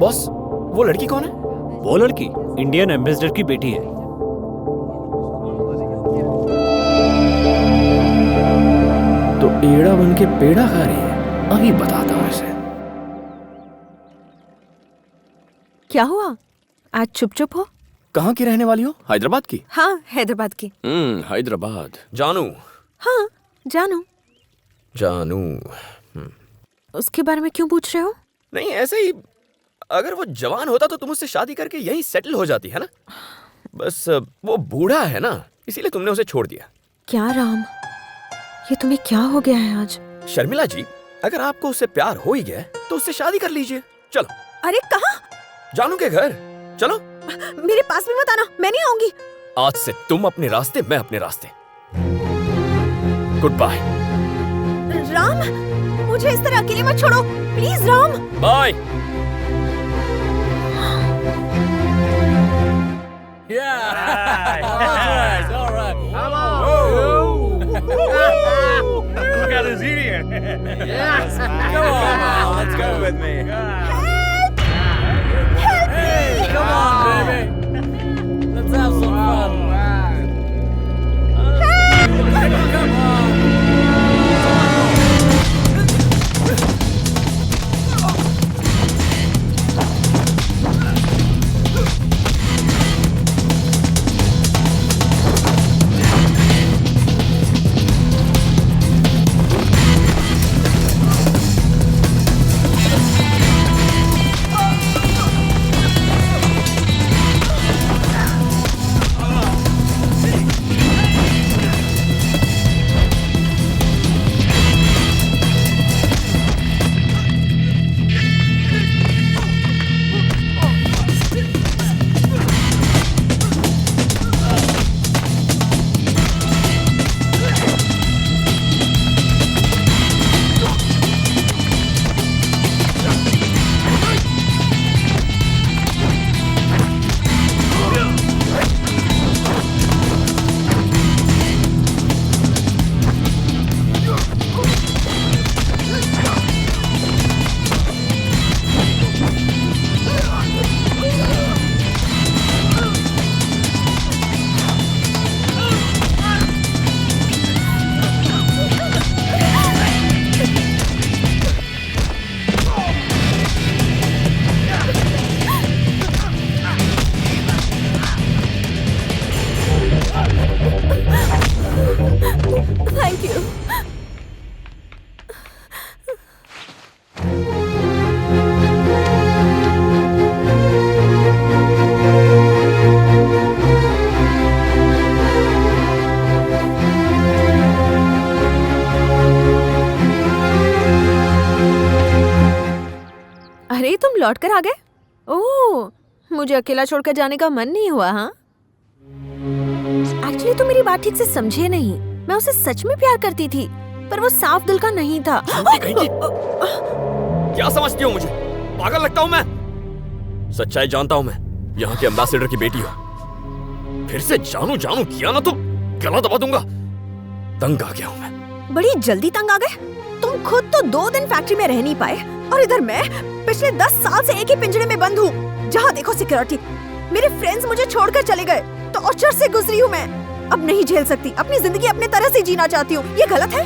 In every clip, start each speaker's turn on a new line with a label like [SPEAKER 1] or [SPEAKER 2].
[SPEAKER 1] Boss, वो लड़की कौन है?
[SPEAKER 2] वो लड़की इंडियन एम्बेसडर की बेटी है।
[SPEAKER 1] तो एड़ा बन के पेड़ा खा रही है। अभी बताता हूँ इसे।
[SPEAKER 3] क्या हुआ? आज चुप चुप हो?
[SPEAKER 1] कहाँ की रहने वाली हो? हैदराबाद की?
[SPEAKER 3] हाँ, हैदराबाद की।
[SPEAKER 1] हैदराबाद। जानू?
[SPEAKER 3] हाँ, जानू।
[SPEAKER 1] जानू।
[SPEAKER 3] उसके बारे में क्यों पूछ रहे हो?
[SPEAKER 1] नहीं, ऐसे ही। अगर वो जवान होता तो तुम उससे शादी करके यहीं सेटल हो जाती, है ना? बस वो बूढ़ा है ना, इसीलिए तुमने उसे छोड़ दिया।
[SPEAKER 3] क्या राम, ये तुम्हें क्या हो गया है आज?
[SPEAKER 1] शर्मिला जी, अगर आपको उससे प्यार हो ही गया तो उससे शादी कर लीजिए। चलो।
[SPEAKER 3] अरे कहाँ?
[SPEAKER 1] जानू के घर चलो।
[SPEAKER 3] मेरे पास भी मत आना, मैं नहीं आऊंगी।
[SPEAKER 1] आज से तुम अपने रास्ते, मैं अपने रास्ते। Good bye.
[SPEAKER 3] राम, मुझे इस तरह अकेले मत छोड़ो, please Ram.
[SPEAKER 1] Bye.
[SPEAKER 2] Look at this idiot. Yes. Come on, let's go with me. Hey, come on, baby. Let's have some fun. Come on.
[SPEAKER 3] Thank you. अरे तुम लौट कर आ गए? ओह, मुझे अकेला छोड़कर जाने का मन नहीं हुआ। हाँ, एक्चुअली तुम मेरी बात ठीक से समझे नहीं। मैं उसे सच में प्यार करती थी, पर वो साफ दिल का नहीं था।
[SPEAKER 1] क्या समझती हो मुझे? पागल लगता हूँ मैं? सच्चाई जानता हूँ मैं। यहाँ के एम्बेसडर की बेटी हो। फिर से जानू जानू किया ना तो गला दबा दूंगा। तंग आ गया हूँ मैं।
[SPEAKER 3] बड़ी जल्दी तंग आ गए? तुम खुद तो 2 दिन फैक्ट्री में रह नहीं पाए, और इधर मैं पिछले 10 साल से एक ही पिंजरे में बंद हूँ। जहाँ देखो सिक्योरिटी। मेरे फ्रेंड्स मुझे छोड़कर चले गए, टॉर्चर से गुजरी हूँ मैं। अब नहीं झेल सकती। अपनी जिंदगी अपने तरह से जीना चाहती हूँ। ये गलत है?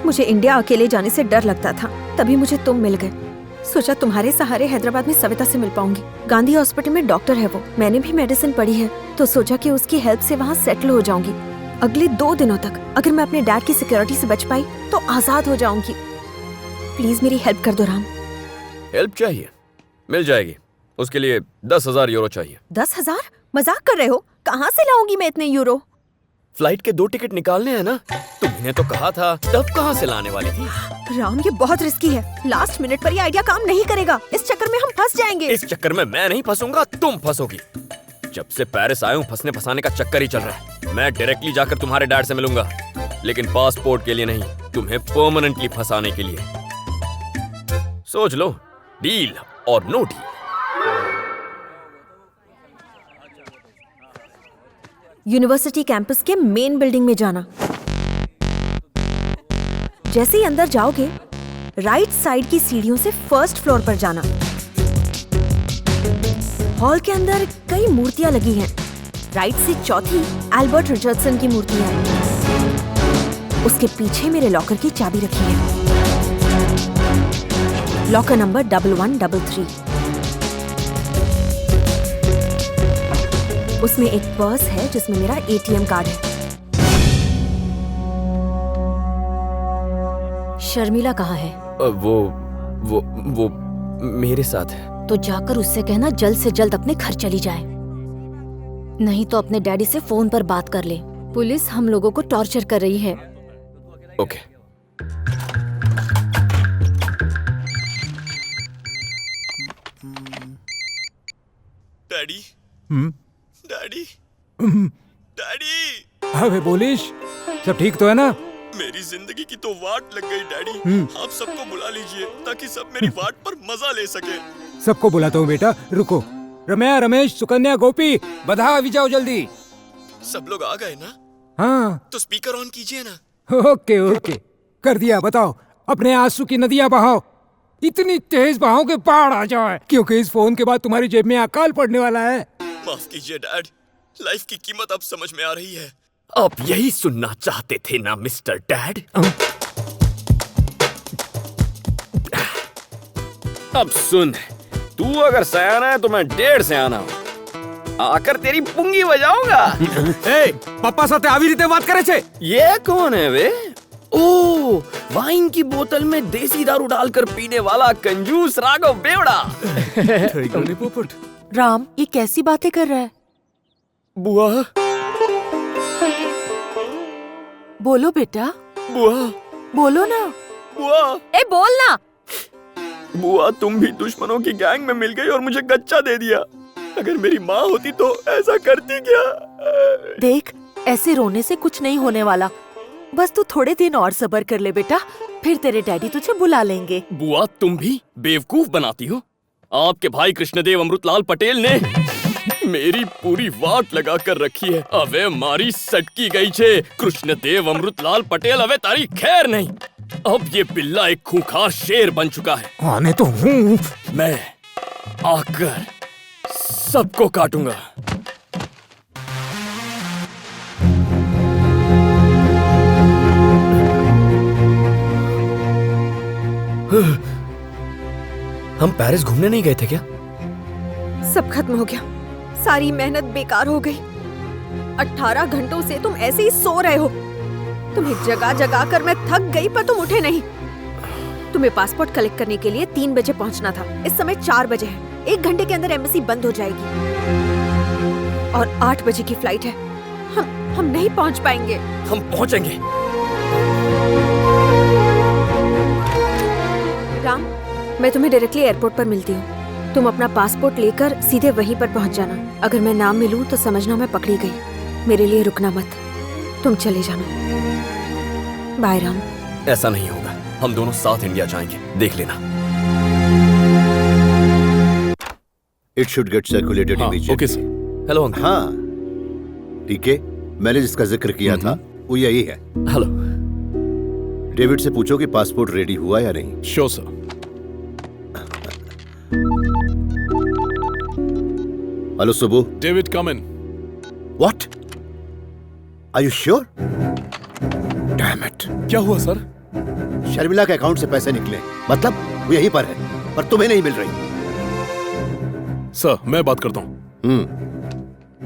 [SPEAKER 3] मुझे इंडिया अकेले जाने से डर लगता था, तभी मुझे तुम मिल गए। सोचा तुम्हारे सहारे हैदराबाद में सविता से मिल पाऊंगी। गांधी हॉस्पिटल में डॉक्टर है वो। मैंने भी मेडिसिन पढ़ी है, तो सोचा कि उसकी हेल्प से वहाँ सेटल हो जाऊंगी। अगले 2 दिनों तक अगर मैं अपने डैड की सिक्योरिटी से बच पाई तो आजाद हो जाऊंगी। प्लीज मेरी हेल्प कर दो राम।
[SPEAKER 1] हेल्प चाहिए? मिल जाएगी। उसके लिए 10,000 यूरो चाहिए।
[SPEAKER 3] 10,000? मजाक कर रहे हो? कहाँ से लाऊंगी मैं इतने यूरो?
[SPEAKER 1] फ्लाइट के 2 टिकट निकालने हैं ना। तुमने तो कहा था, तब कहाँ से लाने वाली थी?
[SPEAKER 3] राम, ये बहुत रिस्की है। लास्ट मिनट पर ये आइडिया काम नहीं करेगा। इस चक्कर में हम फंस जाएंगे।
[SPEAKER 1] इस चक्कर में मैं नहीं फंसूंगा, तुम फंसोगी। जब से पेरिस आया हूँ फंसने फंसाने का चक्कर ही चल रहा है। मैं डायरेक्टली जाकर तुम्हारे डैड से मिलूंगा, लेकिन पासपोर्ट के लिए नहीं, तुम्हें परमानेंटली फंसाने के लिए। सोच लो, डील और नो डील।
[SPEAKER 3] यूनिवर्सिटी कैंपस के मेन बिल्डिंग में जाना। जैसे ही अंदर जाओगे, राइट साइड की सीढ़ियों से फर्स्ट फ्लोर पर जाना। हॉल के अंदर कई मूर्तियां लगी हैं। राइट से चौथी एल्बर्ट रिचर्डसन की मूर्ति है। उसके पीछे मेरे लॉकर की चाबी रखी है। Locker number 1133। उसमें एक पर्स है जिसमें मेरा एटीएम कार्ड है। शर्मिला कहाँ है?
[SPEAKER 1] वो मेरे साथ है।
[SPEAKER 3] तो जाकर उससे कहना जल्द से जल्द अपने घर चली जाए, नहीं तो अपने डैडी से फोन पर बात कर ले। पुलिस हम लोगों को टॉर्चर कर रही है।
[SPEAKER 1] ओके। Daddy, daddy, daddy.
[SPEAKER 2] अबे बोलिश, सब ठीक तो है ना?
[SPEAKER 1] मेरी जिंदगी की तो वाट लग गई डैडी। आप सबको बुला लीजिए ताकि सब मेरी वाट पर मजा ले सके।
[SPEAKER 2] सबको बुलाता हूँ बेटा, रुको। रमैया, रमेश, सुकन्या, गोपी, बधा अभी जाओ जल्दी।
[SPEAKER 1] सब लोग आ गए ना?
[SPEAKER 2] हाँ।
[SPEAKER 1] तो स्पीकर ऑन कीजिए ना।
[SPEAKER 2] ओके ओके, कर दिया। बताओ, अपने आंसू की नदियां बहाओ, इतनी तेज बहाओ कि बाढ़ आ जाए, क्योंकि इस फोन के बाद तुम्हारी जेब में अकाल पड़ने वाला है।
[SPEAKER 1] माफ कीजिए डैड, लाइफ की कीमत अब समझ में आ रही है। आप यही सुनना चाहते थे ना मिस्टर डैड? अब सुन, तू अगर सयाना है तो मैं 1.5 सयाना हूँ। आकर तेरी पुंगी बजाऊंगा।
[SPEAKER 2] पप्पा साथे આવી રીતે વાત કરે છે?
[SPEAKER 1] ये कौन है वे? ओ, वाइन की बोतल में देसी दारू डालकर पीने वाला कंजूस राघव बेवड़ा।
[SPEAKER 3] राम, ये कैसी बातें कर रहा है?
[SPEAKER 1] बुआ,
[SPEAKER 3] बोलो बेटा,
[SPEAKER 1] बुआ,
[SPEAKER 3] बोलो ना।
[SPEAKER 1] बुआ,
[SPEAKER 3] ए बोल ना।
[SPEAKER 1] बुआ, तुम भी दुश्मनों की गैंग में मिल गई और मुझे गच्चा दे दिया। अगर मेरी माँ होती तो ऐसा करती क्या?
[SPEAKER 4] देख, ऐसे रोने से कुछ नहीं होने वाला। बस तू थोड़े दिन और सब्र कर ले बेटा, फिर तेरे डैडी तुझे बुला लेंगे।
[SPEAKER 1] बुआ, तुम भी बेवकूफ बनाती हो। आपके भाई कृष्णदेव अमृतलाल पटेल ने मेरी पूरी वाट लगा कर रखी है। अबे मारी सटकी गई छे कृष्णदेव अमृतलाल पटेल, अबे तारी खैर नहीं। अब ये बिल्ला एक खूंखार शेर बन चुका है।
[SPEAKER 2] आने तो हूँ।
[SPEAKER 1] मैं आकर सबको काटूंगा। हम पेरिस घूमने नहीं गए थे क्या?
[SPEAKER 3] सब खत्म हो गया, सारी मेहनत बेकार हो गई। 18 घंटों से तुम ऐसे ही सो रहे हो। तुम्हें जगा जगा कर मैं थक गई, पर तुम उठे नहीं। तुम्हें पासपोर्ट कलेक्ट करने के लिए 3 बजे पहुंचना था। इस समय 4 बजे है। 1 घंटे के अंदर एम्बेसी बंद हो जाएगी और 8 बजे की फ्लाइट है। हम नहीं पहुंच पाएंगे।
[SPEAKER 1] हम पहुंचेंगे।
[SPEAKER 3] राम, मैं तुम्हें डायरेक्टली एयरपोर्ट पर मिलती हूँ। तुम अपना पासपोर्ट लेकर सीधे वहीं पर पहुंच जाना। अगर मैं ना मिलूं तो समझना मैं पकड़ी गई। मेरे लिए रुकना मत, तुम चले जाना। बाय राम।
[SPEAKER 1] ऐसा नहीं होगा, हम दोनों साथ इंडिया जाएंगे, देख लेना।
[SPEAKER 5] It should get circulated immediately.
[SPEAKER 1] Okay sir. Hello uncle.
[SPEAKER 5] हाँ, ठीक है। मैंने जिसका जिक्र किया था वो यही है।
[SPEAKER 1] हेलो।
[SPEAKER 5] डेविड से पूछो कि पासपोर्ट रेडी हुआ या नहीं।
[SPEAKER 1] Sure sir.
[SPEAKER 5] Hello Subbu.
[SPEAKER 6] David, come in.
[SPEAKER 5] What? Are you sure? Damn it.
[SPEAKER 6] क्या हुआ सर?
[SPEAKER 5] शर्मिला के अकाउंट से पैसे निकले, मतलब वो यहीं पर है, पर तुम्हें नहीं मिल रही।
[SPEAKER 6] सर, मैं बात करता हूँ।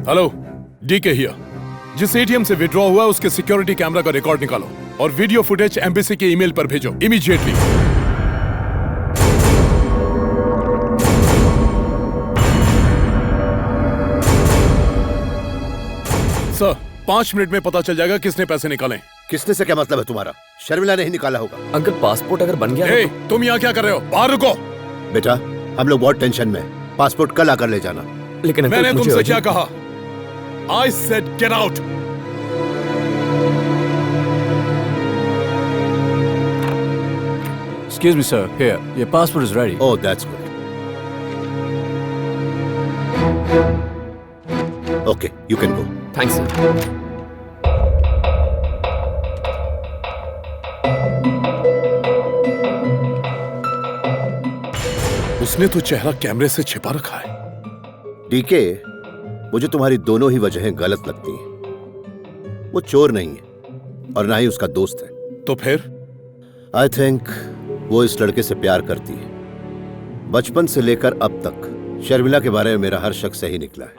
[SPEAKER 6] Hello, DK here. जिस एटीएम से विड्रॉ हुआ उसके सिक्योरिटी कैमरा का रिकॉर्ड निकालो और वीडियो फुटेज एम्बेसी के ईमेल पर भेजो इमीडिएटली। सर, 5 मिनट में पता चल जाएगा किसने पैसे निकाले।
[SPEAKER 5] किसने से क्या मतलब है तुम्हारा? शर्मिला ने ही निकाला होगा।
[SPEAKER 1] अंकल, पासपोर्ट अगर बन गया
[SPEAKER 6] ए, तुम यहाँ क्या कर रहे हो? बाहर रुको।
[SPEAKER 5] बेटा, हम लोग बहुत टेंशन में हैं। पासपोर्ट कल आकर ले जाना।
[SPEAKER 1] लेकिन अंकल,
[SPEAKER 6] मैंने
[SPEAKER 1] मुझे
[SPEAKER 6] तुमसे
[SPEAKER 1] urgent-
[SPEAKER 6] क्या कहा? I said get out.
[SPEAKER 7] Excuse me, sir. Here, your passport is ready.
[SPEAKER 5] Oh, that's good. Okay, you can go.
[SPEAKER 1] Thanks sir.
[SPEAKER 6] उसने तो चेहरा कैमरे से छिपा रखा है।
[SPEAKER 5] डीके, मुझे तुम्हारी दोनों ही वजहें गलत लगती हैं। वो चोर नहीं है और ना ही उसका दोस्त है।
[SPEAKER 6] तो फिर?
[SPEAKER 5] आई थिंक वो इस लड़के से प्यार करती है। बचपन से लेकर अब तक शर्मिला के बारे में मेरा हर शक सही निकला है।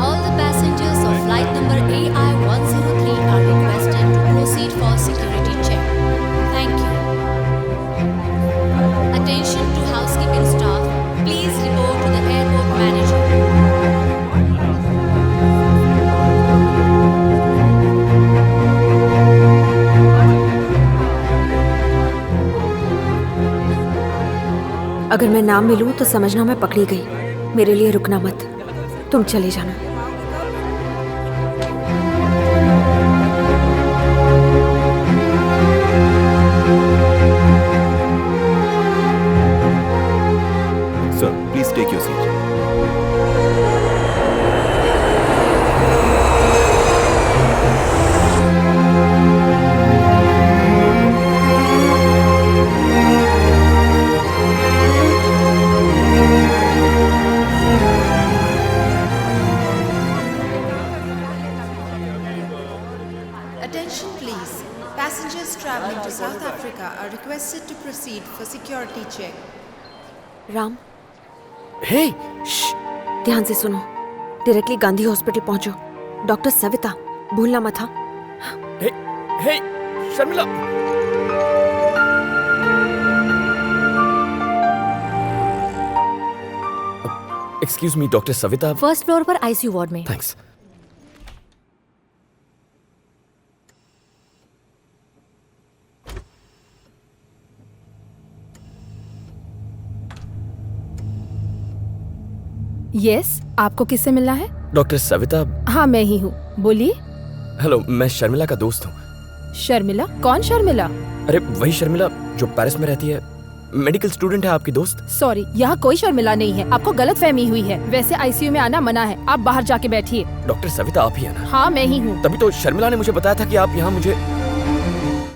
[SPEAKER 8] All the passengers of flight number AI-103 are requested to proceed for security check. Thank you. Attention to housekeeping staff. Please report to the airport manager.
[SPEAKER 3] अगर मैं ना मिलूं तो समझना मैं पकड़ी गई। मेरे लिए रुकना मत, तुम चले जाना।
[SPEAKER 9] Sir, please take your seat.
[SPEAKER 10] Attention please. Passengers traveling to South Africa are requested to proceed for security check.
[SPEAKER 3] Ram,
[SPEAKER 1] हे,
[SPEAKER 3] ध्यान से सुनो। डायरेक्टली गांधी हॉस्पिटल पहुंचो। डॉक्टर सविता, भूलना मत। हाँ,
[SPEAKER 1] hey, Sharmila. Excuse me, doctor Savita.
[SPEAKER 8] First floor पर आईसीयू वार्ड में।
[SPEAKER 1] थैंक्स।
[SPEAKER 11] यस, आपको किससे मिलना है?
[SPEAKER 1] डॉक्टर सविता।
[SPEAKER 11] हाँ, मैं ही हूँ, बोलिए।
[SPEAKER 1] हेलो, मैं शर्मिला का दोस्त हूँ।
[SPEAKER 11] शर्मिला? कौन शर्मिला?
[SPEAKER 1] अरे वही शर्मिला जो पेरिस में रहती है, मेडिकल स्टूडेंट है आपकी दोस्त।
[SPEAKER 11] सॉरी, यहाँ कोई शर्मिला नहीं है, आपको गलतफहमी हुई है। वैसे आईसीयू में आना मना है, आप बाहर जाके बैठिए।
[SPEAKER 1] डॉक्टर सविता आप ही है ना?
[SPEAKER 11] हाँ, मैं ही हूँ।
[SPEAKER 1] तभी तो शर्मिला ने मुझे बताया था कि आप यहाँ मुझे